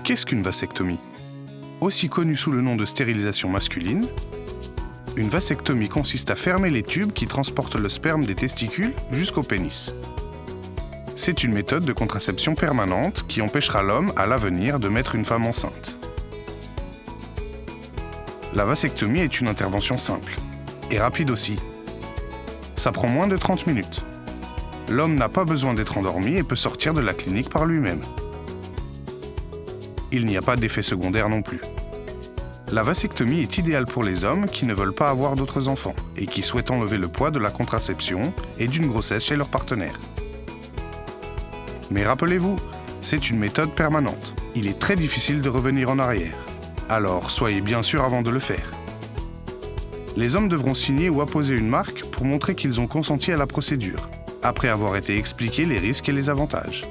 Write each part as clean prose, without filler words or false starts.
Qu'est-ce qu'une vasectomie? Aussi connue sous le nom de stérilisation masculine, une vasectomie consiste à fermer les tubes qui transportent le sperme des testicules jusqu'au pénis. C'est une méthode de contraception permanente qui empêchera l'homme à l'avenir de mettre une femme enceinte. La vasectomie est une intervention simple et rapide aussi. Ça prend moins de 30 minutes. L'homme n'a pas besoin d'être endormi et peut sortir de la clinique par lui-même. Il n'y a pas d'effet secondaire non plus. La vasectomie est idéale pour les hommes qui ne veulent pas avoir d'autres enfants et qui souhaitent enlever le poids de la contraception et d'une grossesse chez leur partenaire. Mais rappelez-vous, c'est une méthode permanente. Il est très difficile de revenir en arrière. Alors soyez bien sûr avant de le faire. Les hommes devront signer ou apposer une marque pour montrer qu'ils ont consenti à la procédure, après avoir été expliqués les risques et les avantages.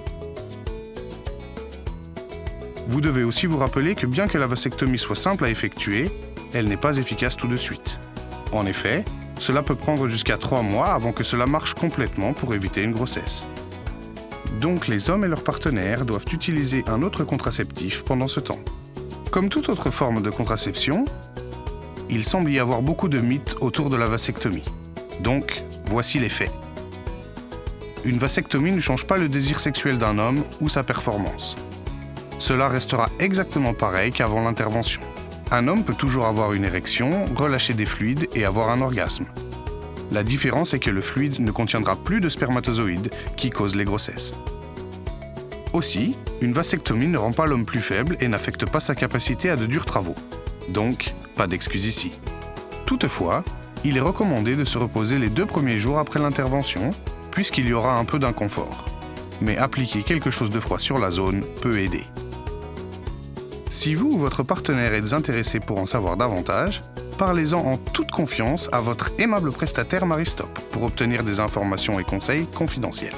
Vous devez aussi vous rappeler que bien que la vasectomie soit simple à effectuer, elle n'est pas efficace tout de suite. En effet, cela peut prendre jusqu'à 3 mois avant que cela marche complètement pour éviter une grossesse. Donc les hommes et leurs partenaires doivent utiliser un autre contraceptif pendant ce temps. Comme toute autre forme de contraception, il semble y avoir beaucoup de mythes autour de la vasectomie. Donc, voici les faits. Une vasectomie ne change pas le désir sexuel d'un homme ou sa performance. Cela restera exactement pareil qu'avant l'intervention. Un homme peut toujours avoir une érection, relâcher des fluides et avoir un orgasme. La différence est que le fluide ne contiendra plus de spermatozoïdes qui causent les grossesses. Aussi, une vasectomie ne rend pas l'homme plus faible et n'affecte pas sa capacité à de durs travaux. Donc, pas d'excuse ici. Toutefois, il est recommandé de se reposer les 2 premiers jours après l'intervention, puisqu'il y aura un peu d'inconfort. Mais appliquer quelque chose de froid sur la zone peut aider. Si vous ou votre partenaire êtes intéressé pour en savoir davantage, parlez-en en toute confiance à votre aimable prestataire Maristop pour obtenir des informations et conseils confidentiels.